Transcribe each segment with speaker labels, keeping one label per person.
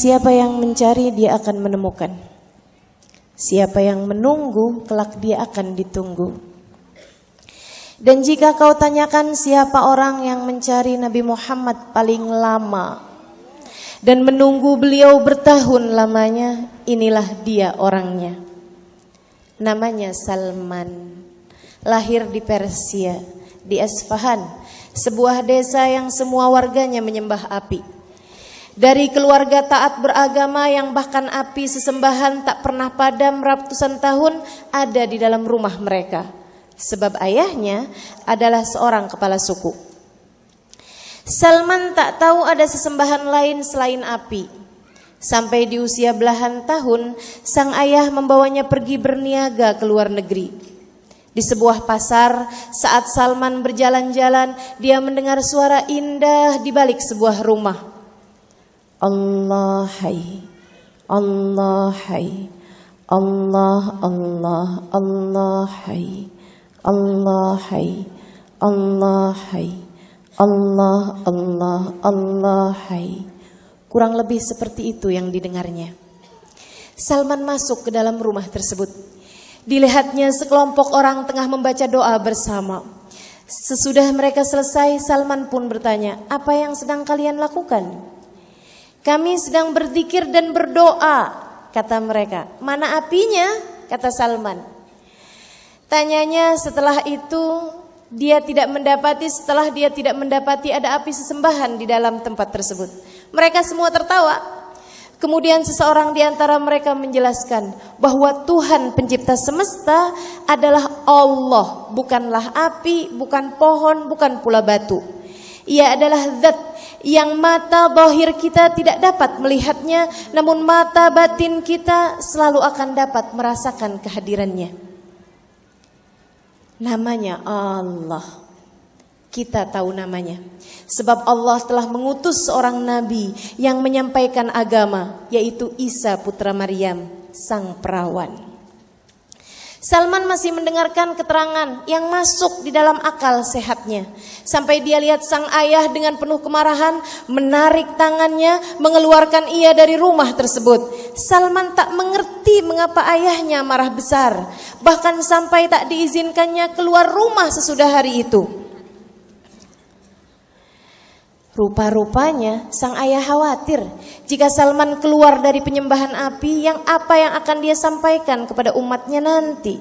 Speaker 1: Siapa yang mencari dia akan menemukan. Siapa yang menunggu kelak dia akan ditunggu. Dan jika kau tanyakan siapa orang yang mencari Nabi Muhammad paling lama dan menunggu beliau bertahun lamanya, inilah dia orangnya. Namanya Salman. Lahir di Persia, di Isfahan, sebuah desa yang semua warganya menyembah api. Dari keluarga taat beragama yang bahkan api sesembahan tak pernah padam ratusan tahun ada di dalam rumah mereka. Sebab ayahnya adalah seorang kepala suku. Salman tak tahu ada sesembahan lain selain api. Sampai di usia belahan tahun, sang ayah membawanya pergi berniaga ke luar negeri. Di sebuah pasar, saat Salman berjalan-jalan, dia mendengar suara indah di balik sebuah rumah. Allah hai, Allah hai, Allah Allah Allah hai, Allah hai, Allah hai, Allah Allah Allah hai. Kurang lebih seperti itu yang didengarnya. Salman masuk ke dalam rumah tersebut. Dilihatnya sekelompok orang tengah membaca doa bersama. Sesudah mereka selesai, Salman pun bertanya, "Apa yang sedang kalian lakukan?" "Kami sedang berzikir dan berdoa," kata mereka. "Mana apinya?" kata Salman. Tanyanya setelah itu, setelah dia tidak mendapati ada api sesembahan di dalam tempat tersebut. Mereka semua tertawa. Kemudian seseorang di antara mereka menjelaskan bahwa Tuhan pencipta semesta adalah Allah, bukanlah api, bukan pohon, bukan pula batu. Ia adalah zat yang mata zahir kita tidak dapat melihatnya, namun mata batin kita selalu akan dapat merasakan kehadirannya. Namanya Allah. Kita tahu namanya. Sebab Allah telah mengutus seorang nabi yang menyampaikan agama, yaitu Isa putra Maryam, sang perawan. Salman masih mendengarkan keterangan yang masuk di dalam akal sehatnya. Sampai dia lihat sang ayah dengan penuh kemarahan menarik tangannya, mengeluarkan ia dari rumah tersebut. Salman tak mengerti mengapa ayahnya marah besar. Bahkan sampai tak diizinkannya keluar rumah sesudah hari itu. Rupa-rupanya sang ayah khawatir jika Salman keluar dari penyembahan api, apa yang akan dia sampaikan kepada umatnya nanti.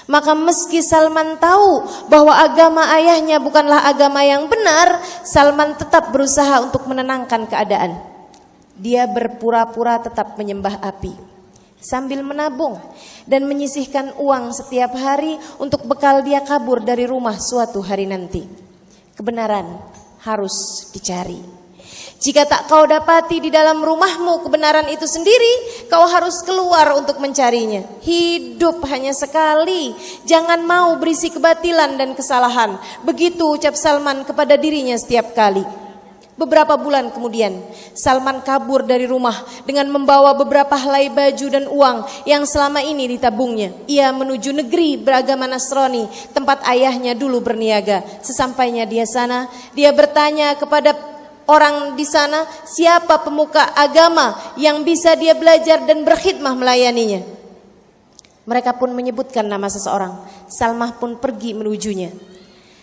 Speaker 1: Maka meski Salman tahu bahwa agama ayahnya bukanlah agama yang benar, Salman tetap berusaha untuk menenangkan keadaan. Dia berpura-pura tetap menyembah api sambil menabung dan menyisihkan uang setiap hari untuk bekal dia kabur dari rumah suatu hari nanti. Kebenaran harus dicari. Jika tak kau dapati di dalam rumahmu kebenaran itu sendiri, kau harus keluar untuk mencarinya. Hidup hanya sekali, jangan mau berisi kebatilan dan kesalahan. Begitu ucap Salman kepada dirinya setiap kali. Beberapa bulan kemudian, Salman kabur dari rumah dengan membawa beberapa helai baju dan uang yang selama ini ditabungnya. Ia menuju negeri beragama Nasrani, tempat ayahnya dulu berniaga. Sesampainya di sana, dia bertanya kepada orang di sana siapa pemuka agama yang bisa dia belajar dan berkhidmah melayaninya. Mereka pun menyebutkan nama seseorang. Salmah pun pergi menujunya.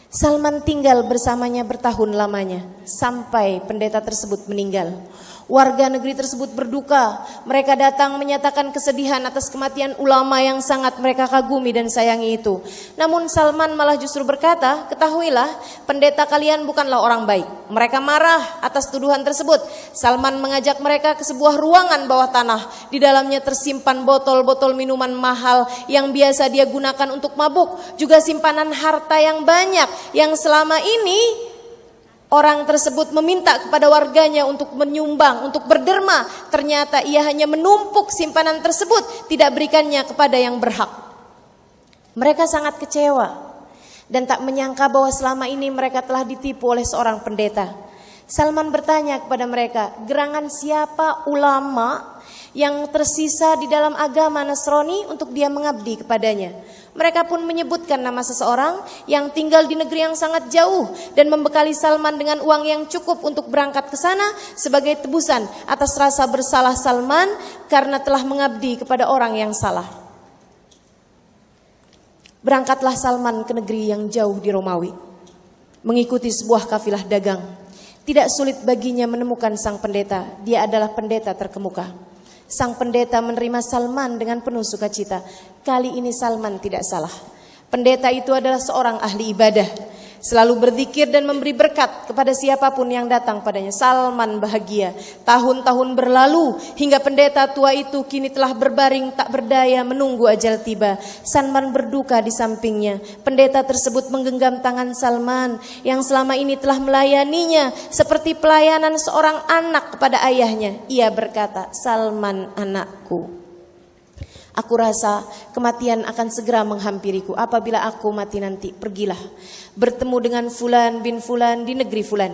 Speaker 1: Salman tinggal bersamanya bertahun lamanya sampai pendeta tersebut meninggal. Warga negeri tersebut berduka. Mereka datang menyatakan kesedihan atas kematian ulama yang sangat mereka kagumi dan sayangi itu. Namun Salman malah justru berkata, "Ketahuilah, pendeta kalian bukanlah orang baik." Mereka marah atas tuduhan tersebut. Salman mengajak mereka ke sebuah ruangan bawah tanah. Di dalamnya tersimpan botol-botol minuman mahal yang biasa dia gunakan untuk mabuk, juga simpanan harta yang banyak yang selama ini orang tersebut meminta kepada warganya untuk menyumbang, untuk berderma. Ternyata ia hanya menumpuk simpanan tersebut, tidak berikannya kepada yang berhak. Mereka sangat kecewa dan tak menyangka bahwa selama ini mereka telah ditipu oleh seorang pendeta. Salman bertanya kepada mereka, gerangan siapa ulama yang tersisa di dalam agama Nasrani untuk dia mengabdi kepadanya. Mereka pun menyebutkan nama seseorang yang tinggal di negeri yang sangat jauh dan membekali Salman dengan uang yang cukup untuk berangkat ke sana sebagai tebusan atas rasa bersalah Salman karena telah mengabdi kepada orang yang salah. Berangkatlah Salman ke negeri yang jauh di Romawi, mengikuti sebuah kafilah dagang. Tidak sulit baginya menemukan sang pendeta. Dia adalah pendeta terkemuka. Sang pendeta menerima Salman dengan penuh sukacita. Kali ini Salman tidak salah. Pendeta itu adalah seorang ahli ibadah, selalu berzikir dan memberi berkat kepada siapapun yang datang padanya. Salman bahagia. Tahun-tahun berlalu hingga pendeta tua itu kini telah berbaring tak berdaya menunggu ajal tiba. Salman berduka di sampingnya. Pendeta tersebut menggenggam tangan Salman yang selama ini telah melayaninya seperti pelayanan seorang anak kepada ayahnya. Ia berkata, "Salman anakku, aku rasa kematian akan segera menghampiriku. Apabila aku mati nanti, pergilah bertemu dengan Fulan bin Fulan di negeri Fulan.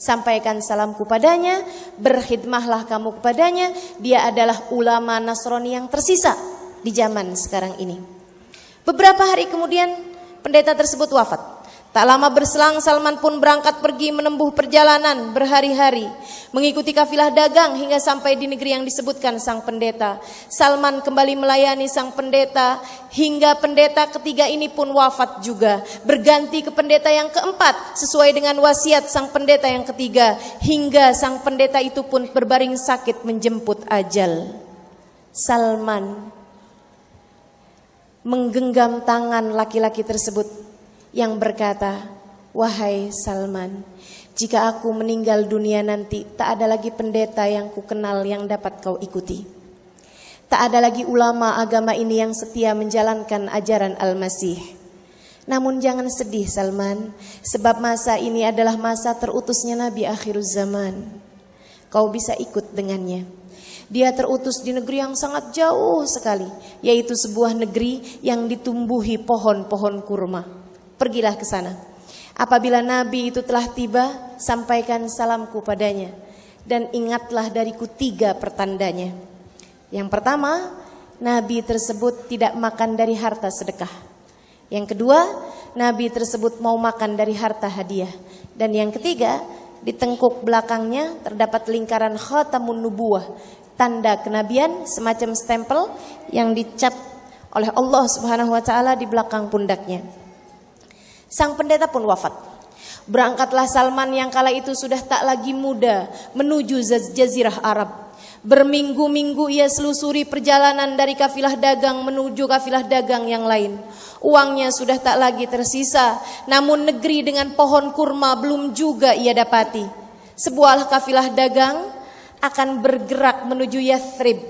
Speaker 1: Sampaikan salamku padanya, berkhidmahlah kamu kepadanya. Dia adalah ulama Nasrani yang tersisa di zaman sekarang ini." Beberapa hari kemudian pendeta tersebut wafat. Tak lama berselang Salman pun berangkat pergi menempuh perjalanan berhari-hari, mengikuti kafilah dagang hingga sampai di negeri yang disebutkan sang pendeta. Salman kembali melayani sang pendeta hingga pendeta ketiga ini pun wafat juga. Berganti ke pendeta yang keempat sesuai dengan wasiat sang pendeta yang ketiga, hingga sang pendeta itu pun berbaring sakit menjemput ajal. Salman menggenggam tangan laki-laki tersebut yang berkata, "Wahai Salman, jika aku meninggal dunia nanti, tak ada lagi pendeta yang ku kenal yang dapat kau ikuti. Tak ada lagi ulama agama ini yang setia menjalankan ajaran Al-Masih. Namun jangan sedih Salman, sebab masa ini adalah masa terutusnya Nabi akhiruz zaman. Kau bisa ikut dengannya. Dia terutus di negeri yang sangat jauh sekali, yaitu sebuah negeri yang ditumbuhi pohon-pohon kurma. Pergilah ke sana. Apabila Nabi itu telah tiba, sampaikan salamku padanya. Dan ingatlah dariku 3 pertandanya. Yang pertama, Nabi tersebut tidak makan dari harta sedekah. Yang kedua, Nabi tersebut mau makan dari harta hadiah. Dan yang ketiga, di tengkuk belakangnya terdapat lingkaran khatamun nubuwah, tanda kenabian, semacam stempel yang dicap oleh Allah Subhanahu wa taala di belakang pundaknya." Sang pendeta pun wafat. Berangkatlah Salman yang kala itu sudah tak lagi muda menuju jazirah Arab. Berminggu-minggu ia selusuri perjalanan dari kafilah dagang menuju kafilah dagang yang lain. Uangnya sudah tak lagi tersisa, namun negeri dengan pohon kurma belum juga ia dapati. Sebuah kafilah dagang akan bergerak menuju Yathrib.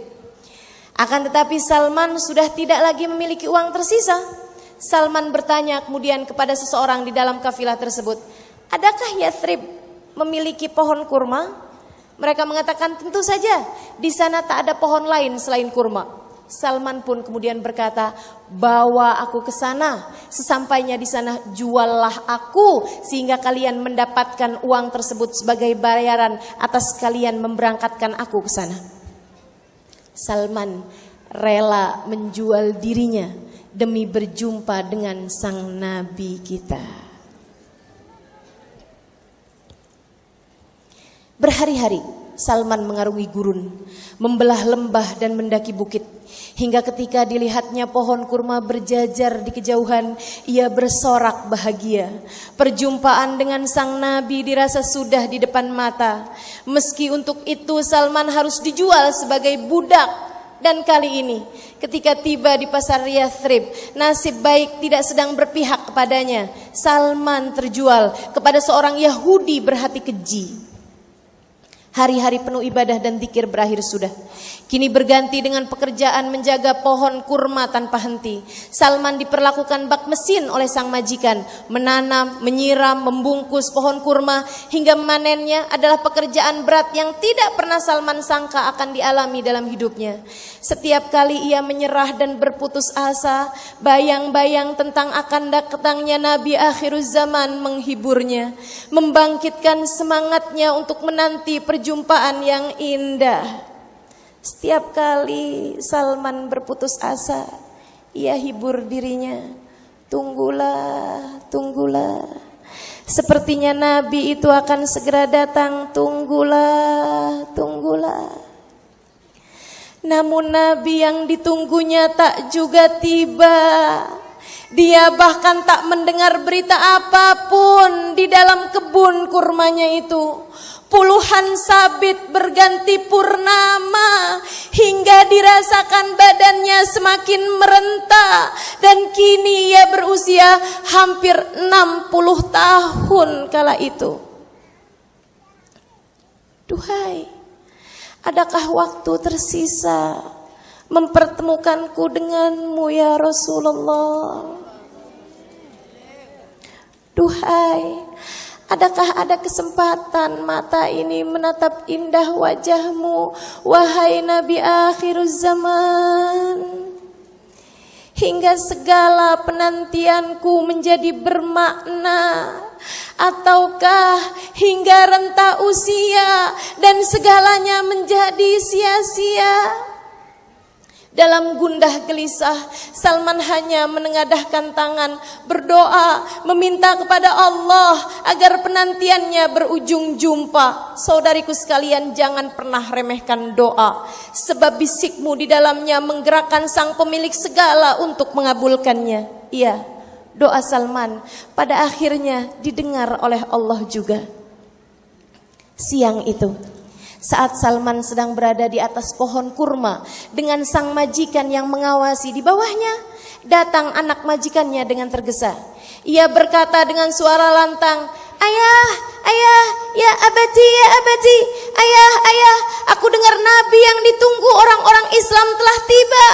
Speaker 1: Akan tetapi Salman sudah tidak lagi memiliki uang tersisa. Salman bertanya kemudian kepada seseorang di dalam kafilah tersebut, "Adakah Yathrib memiliki pohon kurma?" Mereka mengatakan, "Tentu saja, di sana tak ada pohon lain selain kurma." Salman pun kemudian berkata, "Bawa aku ke sana. Sesampainya di sana juallah aku sehingga kalian mendapatkan uang tersebut sebagai bayaran atas kalian memberangkatkan aku ke sana." Salman rela menjual dirinya demi berjumpa dengan sang Nabi kita. Berhari-hari Salman mengarungi gurun, membelah lembah dan mendaki bukit, hingga ketika dilihatnya pohon kurma berjajar di kejauhan, ia bersorak bahagia. Perjumpaan dengan sang Nabi dirasa sudah di depan mata. Meski untuk itu Salman harus dijual sebagai budak. Dan kali ini ketika tiba di pasar Yathrib, nasib baik tidak sedang berpihak kepadanya. Salman terjual kepada seorang Yahudi berhati keji. Hari-hari penuh ibadah dan zikir berakhir sudah. Kini berganti dengan pekerjaan menjaga pohon kurma tanpa henti. Salman diperlakukan bak mesin oleh sang majikan. Menanam, menyiram, membungkus pohon kurma hingga menanennya adalah pekerjaan berat yang tidak pernah Salman sangka akan dialami dalam hidupnya. Setiap kali ia menyerah dan berputus asa, bayang-bayang tentang akan datangnya Nabi akhiruz zaman menghiburnya, membangkitkan semangatnya untuk menanti perjumpaan yang indah. Setiap kali Salman berputus asa, ia hibur dirinya. Tunggulah, tunggulah. Sepertinya Nabi itu akan segera datang. Tunggulah, tunggulah. Namun Nabi yang ditunggunya tak juga tiba. Dia bahkan tak mendengar berita apapun di dalam kebun kurmanya itu. Puluhan sabit berganti purnama hingga dirasakan badannya semakin merentak dan kini ia berusia hampir 60 tahun kala itu. Duhai, adakah waktu tersisa mempertemukanku denganmu ya Rasulullah? Duhai, adakah ada kesempatan mata ini menatap indah wajahmu, wahai Nabi akhiruz zaman? Hingga segala penantianku menjadi bermakna, ataukah hingga renta usia dan segalanya menjadi sia-sia? Dalam gundah gelisah, Salman hanya menengadahkan tangan, berdoa, meminta kepada Allah agar penantiannya berujung jumpa. Saudariku sekalian, jangan pernah remehkan doa, sebab bisikmu di dalamnya menggerakkan sang pemilik segala untuk mengabulkannya. Iya, doa Salman pada akhirnya didengar oleh Allah juga. Siang itu, saat Salman sedang berada di atas pohon kurma dengan sang majikan yang mengawasi di bawahnya, datang anak majikannya dengan tergesa. Ia berkata dengan suara lantang, "Ayah, ayah, ya abadi, ayah, ayah, aku dengar Nabi yang ditunggu orang-orang Islam telah tiba."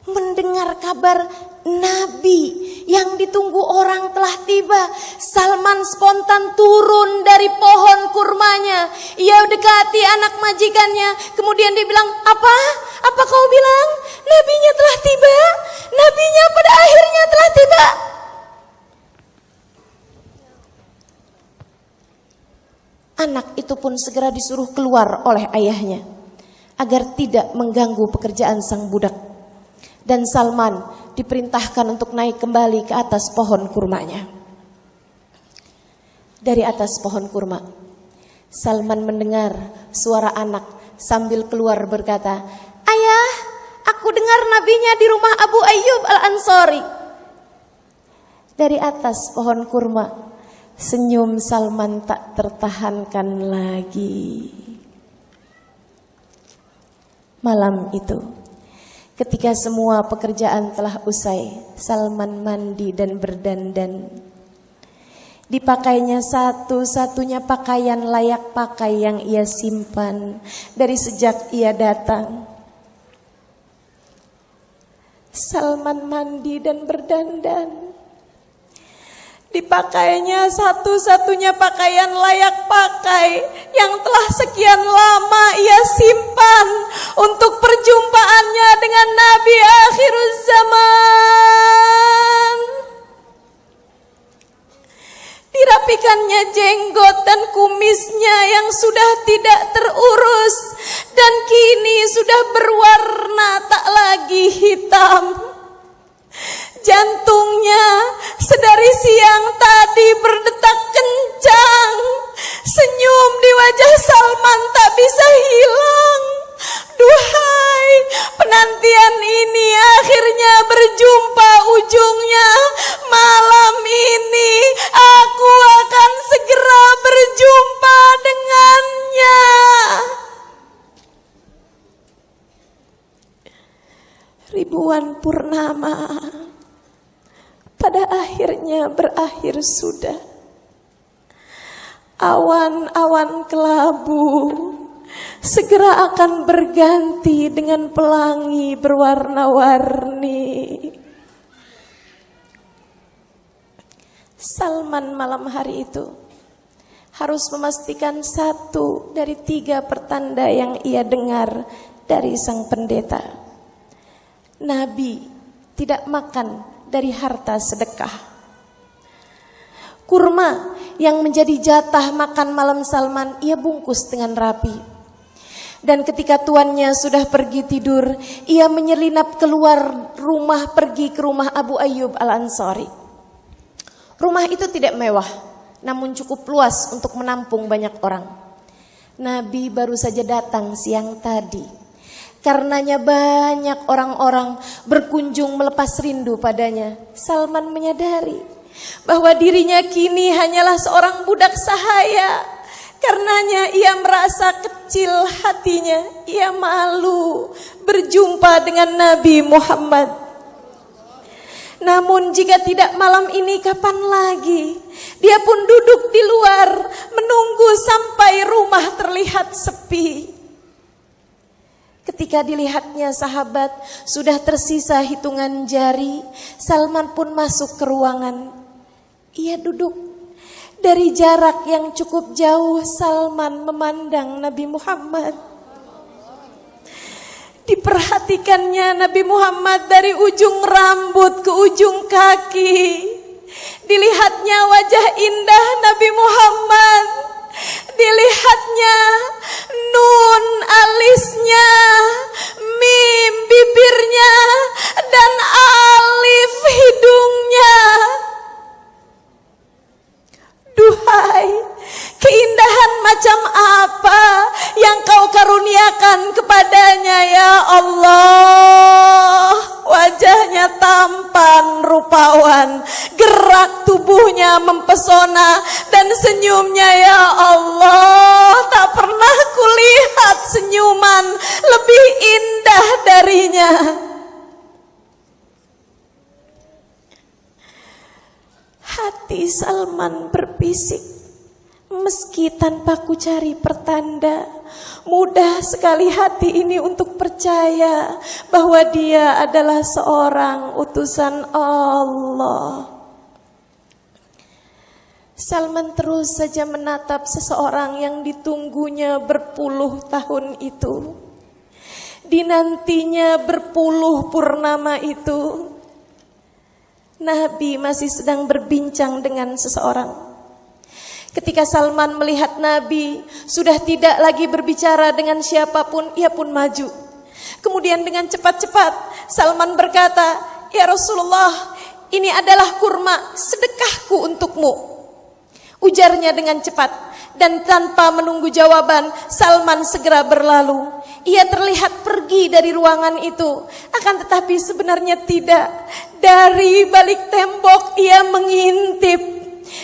Speaker 1: Mendengar kabar Nabi yang ditunggu orang telah tiba, Salman spontan turun dari pohon kurmanya. Ia dekati anak majikannya, kemudian dia bilang, Apa kau bilang? Nabinya telah tiba? Nabinya pada akhirnya telah tiba." Anak itu pun segera disuruh keluar oleh ayahnya agar tidak mengganggu pekerjaan sang budak. Dan Salman diperintahkan untuk naik kembali ke atas pohon kurmanya. Dari atas pohon kurma, Salman mendengar suara anak sambil keluar berkata, "Ayah, aku dengar nabinya di rumah Abu Ayyub Al-Ansari." Dari atas pohon kurma, senyum Salman tak tertahankan lagi. Malam itu, ketika semua pekerjaan telah usai, Salman mandi dan berdandan. Dipakainya satu-satunya pakaian layak pakai yang ia simpan dari sejak ia datang. Salman mandi dan berdandan. Dipakainya satu-satunya pakaian layak pakai yang telah sekian lama ia simpan untuk perjumpaannya dengan Nabi akhiruz zaman. Dirapikannya jenggot dan kumisnya yang sudah tidak terurus dan kini sudah berwarna tak lagi hitam. Jantungnya sedari siang tadi berdetak kencang. Senyum di wajah Salman tak bisa hilang. Duhai, penantian ini akhirnya berjumpa ujungnya. Malam ini aku akan segera berjumpa dengannya. Ribuan purnama pada akhirnya berakhir sudah. awan-awan kelabu segera akan berganti dengan pelangi berwarna-warni. Salman malam hari itu harus memastikan satu dari 3 pertanda yang ia dengar dari sang pendeta. Nabi tidak makan dari harta sedekah. Kurma yang menjadi jatah makan malam Salman ia bungkus dengan rapi. Dan ketika tuannya sudah pergi tidur, ia menyelinap keluar rumah pergi ke rumah Abu Ayyub Al-Ansari. Rumah itu tidak mewah, namun cukup luas untuk menampung banyak orang. Nabi baru saja datang siang tadi. Karenanya banyak orang-orang berkunjung melepas rindu padanya. Salman menyadari bahwa dirinya kini hanyalah seorang budak sahaya. Karenanya ia merasa kecil hatinya. Ia malu berjumpa dengan Nabi Muhammad. Namun jika tidak malam ini kapan lagi? Dia pun duduk di luar menunggu sampai rumah terlihat sepi. Ketika dilihatnya sahabat sudah tersisa hitungan jari, Salman pun masuk ke ruangan. Ia duduk. Dari jarak yang cukup jauh, Salman memandang Nabi Muhammad. Diperhatikannya Nabi Muhammad dari ujung rambut ke ujung kaki. Dilihatnya wajah indah Nabi Muhammad. Dilihatnya nun alisnya, mim bibirnya, dan alif hidungnya. Duhai, keindahan macam apa yang kau karuniakan kepadanya ya Allah. Wajahnya tampan rupawan, gerak tubuhnya mempesona, dan senyumnya ya Allah, tak pernah kulihat senyuman lebih indah darinya. Hati Salman berbisik, meski tanpa ku cari pertanda, mudah sekali hati ini untuk percaya bahwa dia adalah seorang utusan Allah. Salman terus saja menatap seseorang yang ditunggunya berpuluh tahun itu, dinantinya berpuluh purnama itu. Nabi masih sedang berbincang dengan seseorang. Ketika Salman melihat Nabi sudah tidak lagi berbicara dengan siapapun, ia pun maju. Kemudian dengan cepat-cepat Salman berkata, "Ya Rasulullah, ini adalah kurma sedekahku untukmu." Ujarnya dengan cepat, dan tanpa menunggu jawaban, Salman segera berlalu. Ia terlihat pergi dari ruangan itu, akan tetapi sebenarnya tidak. Dari balik tembok ia mengintip.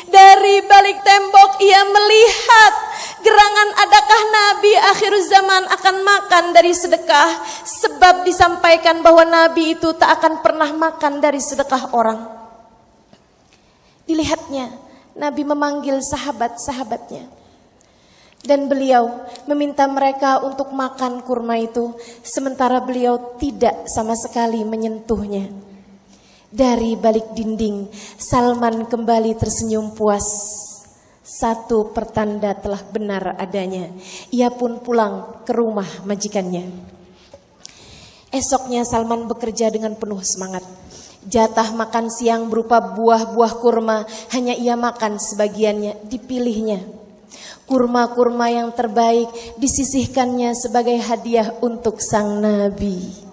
Speaker 1: Dari balik tembok ia melihat gerangan adakah Nabi akhir zaman akan makan dari sedekah. Sebab disampaikan bahwa Nabi itu tak akan pernah makan dari sedekah orang. Dilihatnya, Nabi memanggil sahabat-sahabatnya. Dan beliau meminta mereka untuk makan kurma itu, sementara beliau tidak sama sekali menyentuhnya. Dari balik dinding, Salman kembali tersenyum puas. Satu pertanda telah benar adanya. Ia pun pulang ke rumah majikannya. Esoknya Salman bekerja dengan penuh semangat. Jatah makan siang berupa buah-buah kurma hanya ia makan sebagiannya, dipilihnya. Kurma-kurma yang terbaik disisihkannya sebagai hadiah untuk sang Nabi.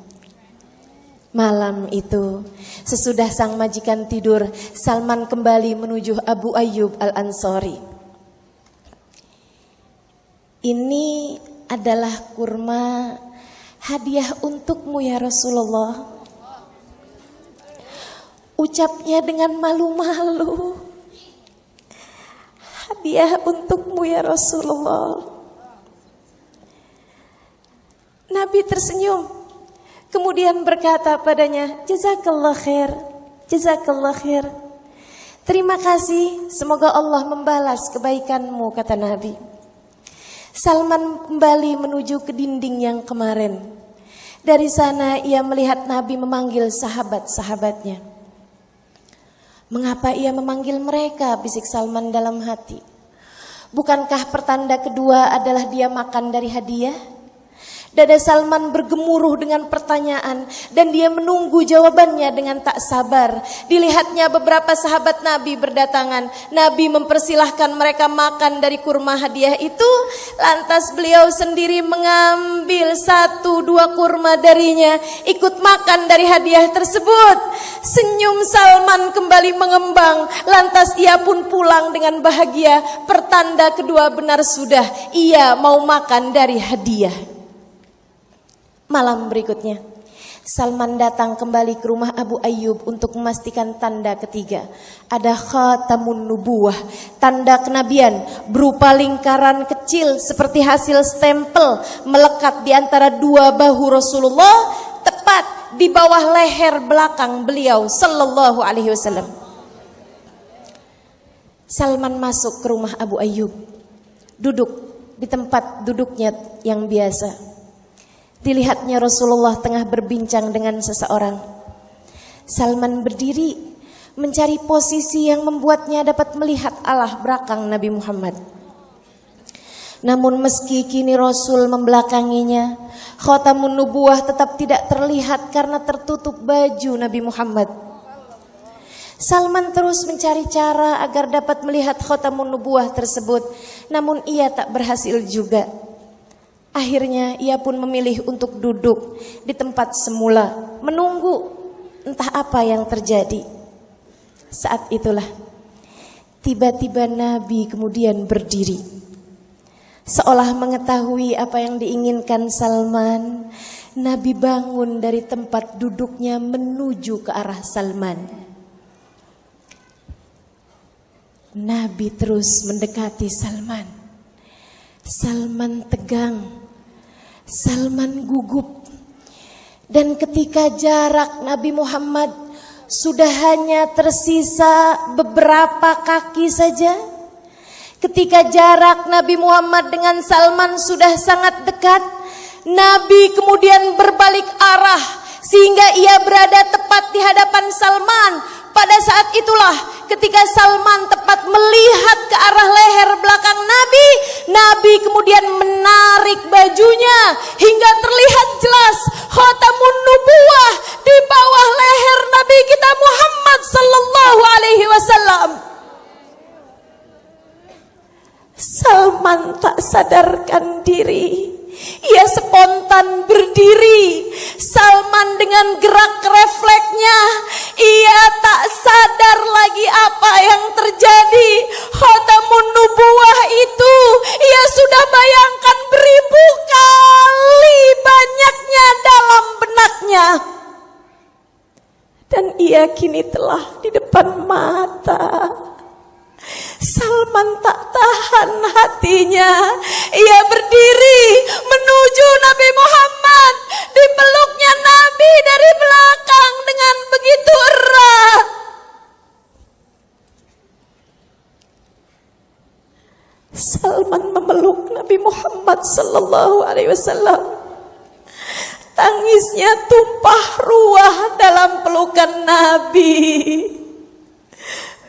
Speaker 1: Malam itu, sesudah sang majikan tidur, Salman kembali menuju Abu Ayyub Al-Ansari. Ini adalah kurma hadiah untukmu ya Rasulullah. Ucapnya dengan malu-malu. Hadiah untukmu ya Rasulullah. Nabi tersenyum, kemudian berkata padanya, "Jazakallah khair, jazakallah khair." Terima kasih, semoga Allah membalas kebaikanmu, kata Nabi. Salman kembali menuju ke dinding yang kemarin. Dari sana ia melihat Nabi memanggil sahabat-sahabatnya. Mengapa ia memanggil mereka? Bisik Salman dalam hati. Bukankah pertanda kedua adalah dia makan dari hadiah? Dada Salman bergemuruh dengan pertanyaan dan dia menunggu jawabannya dengan tak sabar. Dilihatnya beberapa sahabat Nabi berdatangan. Nabi mempersilahkan mereka makan dari kurma hadiah itu. Lantas beliau sendiri mengambil 1-2 kurma darinya, ikut makan dari hadiah tersebut. Senyum Salman kembali mengembang. Lantas ia pun pulang dengan bahagia. Pertanda kedua benar sudah, ia mau makan dari hadiah. Malam berikutnya, Salman datang kembali ke rumah Abu Ayyub untuk memastikan tanda ketiga. Ada khatamun nubuwah, tanda kenabian berupa lingkaran kecil seperti hasil stempel melekat di antara dua bahu Rasulullah, tepat di bawah leher belakang beliau sallallahu alaihi wasallam. Salman masuk ke rumah Abu Ayyub, duduk di tempat duduknya yang biasa. Dilihatnya Rasulullah tengah berbincang dengan seseorang. Salman berdiri mencari posisi yang membuatnya dapat melihat arah belakang Nabi Muhammad. Namun meski kini Rasul membelakanginya, khatamun nubuwah tetap tidak terlihat karena tertutup baju Nabi Muhammad. Salman terus mencari cara agar dapat melihat khatamun nubuwah tersebut, namun ia tak berhasil juga. Akhirnya ia pun memilih untuk duduk di tempat semula, menunggu entah apa yang terjadi. Saat itulah tiba-tiba Nabi kemudian berdiri. Seolah mengetahui apa yang diinginkan Salman, Nabi bangun dari tempat duduknya menuju ke arah Salman. Nabi terus mendekati Salman. Salman tegang, Salman gugup. Dan ketika jarak Nabi Muhammad sudah hanya tersisa beberapa kaki saja, ketika jarak Nabi Muhammad dengan Salman sudah sangat dekat, Nabi kemudian berbalik arah sehingga ia berada tepat di hadapan Salman. Pada saat itulah ketika Salman tepat melihat ke arah leher belakang Nabi, Nabi kemudian menarik bajunya hingga terlihat jelas khatamun nubuwah di bawah leher Nabi kita Muhammad sallallahu alaihi wasallam. Salman tak sadarkan diri. Ia spontan berdiri. Salman dengan gerak refleksnya, ia tak sadar lagi apa yang terjadi. Khatamun nubuwah itu ia sudah bayangkan beribu kali banyaknya dalam benaknya. Dan ia kini telah di depan mata. Salman tak tahan hatinya. Ia berdiri menuju Nabi Muhammad. Dipeluknya Nabi dari belakang dengan begitu erat. Salman memeluk Nabi Muhammad sallallahu alaihi wasallam. Tangisnya tumpah ruah dalam pelukan Nabi.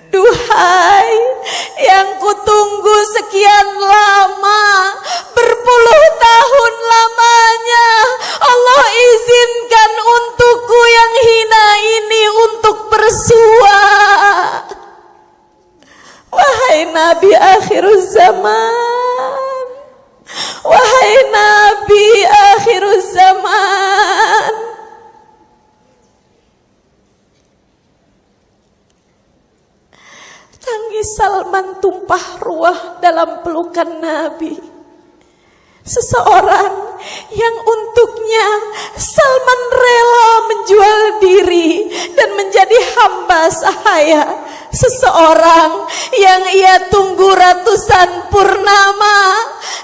Speaker 1: Duhai yang kutunggu sekian lama, berpuluh tahun lamanya, Allah izinkan untukku yang hina ini untuk bersua. Wahai Nabi akhir zaman, wahai Nabi akhir zaman. Tangis Salman tumpah ruah dalam pelukan Nabi. Seseorang yang untuknya Salman rela menjual diri dan menjadi hamba sahaya. Seseorang yang ia tunggu ratusan purnama,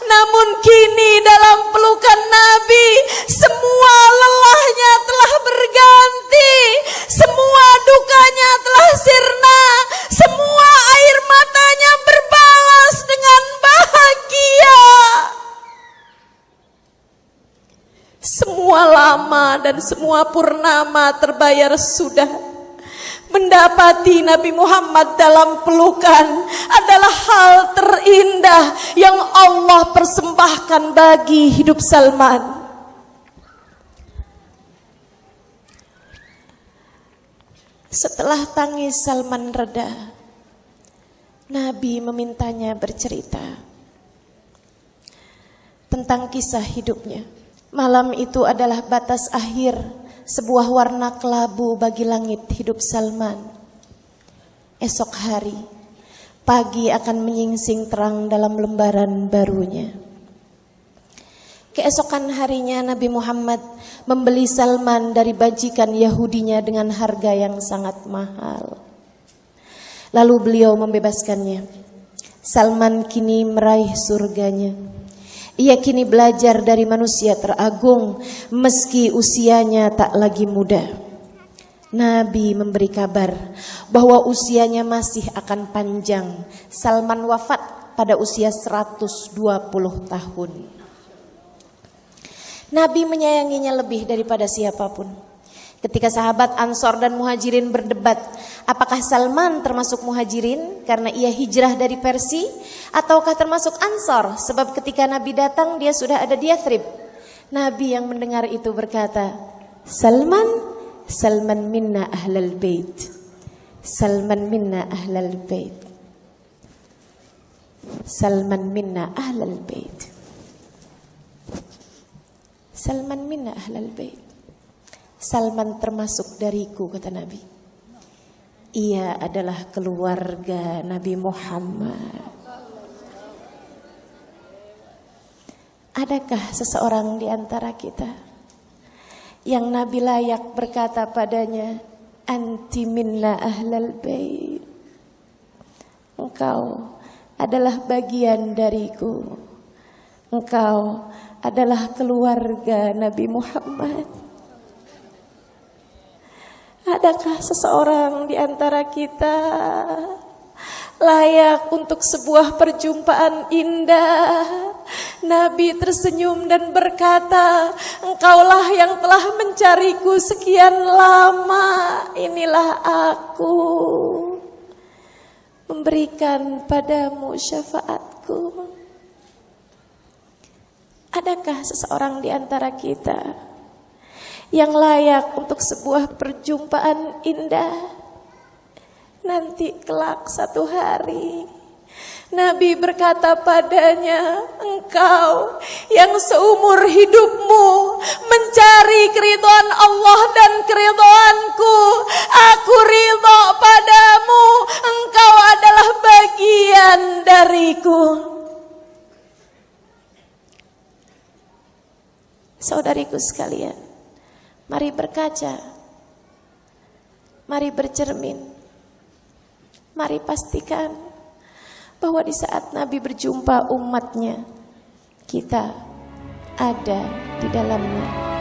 Speaker 1: namun kini dalam pelukan Nabi semua lelahnya telah berganti, semua dukanya telah sirna, semua dan semua purnama terbayar sudah. Mendapati Nabi Muhammad dalam pelukan adalah hal terindah yang Allah persembahkan bagi hidup Salman. Setelah tangis Salman reda, Nabi memintanya bercerita tentang kisah hidupnya. Malam itu adalah batas akhir sebuah warna kelabu bagi langit hidup Salman. Esok hari, pagi akan menyingsing terang dalam lembaran barunya. Keesokan harinya Nabi Muhammad membeli Salman dari bajikan Yahudinya dengan harga yang sangat mahal. Lalu beliau membebaskannya. Salman kini meraih surganya. Ia kini belajar dari manusia teragung meski usianya tak lagi muda. Nabi memberi kabar bahwa usianya masih akan panjang. Salman wafat pada usia 120 tahun. Nabi menyayanginya lebih daripada siapapun. Ketika sahabat Ansor dan Muhajirin berdebat, apakah Salman termasuk Muhajirin karena ia hijrah dari Persia, ataukah termasuk Ansor sebab ketika Nabi datang dia sudah ada di Yathrib. Nabi yang mendengar itu berkata, Salman minna ahlal bait. Salman minna ahlal bait. Salman minna ahlal bait. Salman minna ahlal bait. Salman termasuk dariku, kata Nabi. Ia adalah keluarga Nabi Muhammad. Adakah seseorang di antara kita yang Nabi layak berkata padanya, anti minna ahlal bait. Engkau adalah bagian dariku. Engkau adalah keluarga Nabi Muhammad. Adakah seseorang di antara kita layak untuk sebuah perjumpaan indah? Nabi tersenyum dan berkata, engkaulah yang telah mencariku sekian lama. Inilah aku, memberikan padamu syafaatku. Adakah seseorang di antara kita yang layak untuk sebuah perjumpaan indah? Nanti kelak satu hari Nabi berkata padanya, engkau yang seumur hidupmu mencari keridhaan Allah dan keridhaanku, aku ridha padamu, engkau adalah bagian dariku. Saudariku sekalian, mari berkaca, mari bercermin, mari pastikan bahwa di saat Nabi berjumpa umatnya, kita ada di dalamnya.